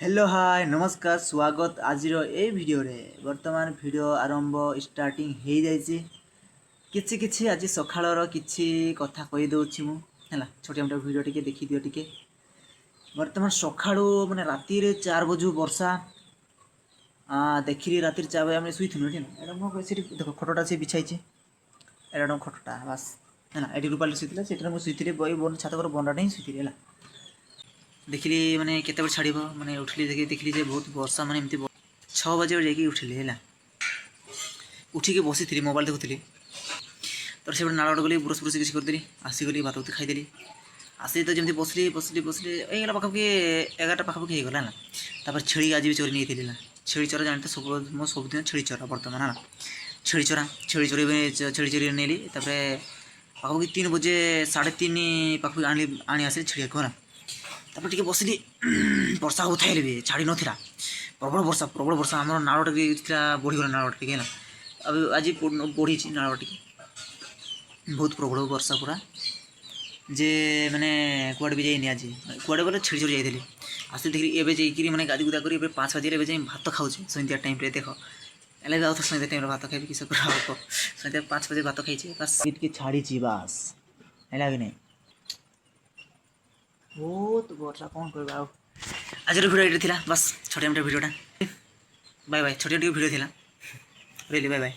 Hello hi नमस्कार स्वागत आज ए वीडियो रे वर्तमान वीडियो आरंभ स्टार्टिंग हो जाइए किछि किछि आज सखाळर किछि कथा कहि दउछि मु हैला छोटी मोटा वीडियो टिके देखि दियो टिके वर्तमान सखाळु माने राती रे 4 बजू वर्षा देखिली राती 4 बजे हम सुई थुनु ठीक ना एटा मो सेठी देखो खटोटा से बिछाई छि एटा खटोटा बस हैला एटी रूपाल सुइतिला सेटा मु सुइतिले बई बन छात पर बनडा नहीं सुइतिले हैला देखिली माने केते छाड़ माने उठली देखिली जे बहुत वर्षा माने एमती 6 बजे जाकि उठिली है उठिकी बसी थी मोबाइल देखुली तर से नाड़ गली ब्रश ब्रश किसी करदेली आसीगली भात भात खाईदेली आसी तो जमी बसली बसली बसली ये पाखापाखि 11टा पाखापाखि होगला ना तापर छेड़ी आज भी चोरी नहीं थी ना छेड़ी चोरा जानते सब मो सबुदिन छेड़ी चोरा बर्तमान है छेड़ी चोरी छेड़ी चोरी नेली पाखापाखि 3 बजे 3:30 पाखापाखि आनी आसी छेड़िया को ना तापर टिके बसली वर्षा होता है भी छाड़ी नाला प्रबल वर्षा आम नाड़ बढ़ीगला नाड़ टे ना अब आज बढ़ी नाड़ टे बहुत प्रबल वर्षा पूरा जे मैंने कुआड़े भी जाइनी आज कुआड़े बोले छेड़ी चोरी जाइली आस देखिए एवं जाकि मैंने गादी गुदा कर 5 बजे एवं भात खाऊे सन्ध्या टाइम देख एल तो सन्ध्या टाइम भात खाइबी किस सन्ध्या 5 बजे भात खाई बस के छाड़ी बास है कि नहीं बहुत वर्षा कौन कर आज भिडियो ये बस छोटे मोटे भिडियोटा बाय बाय छोटे वीडियो थी रही बाय बाय।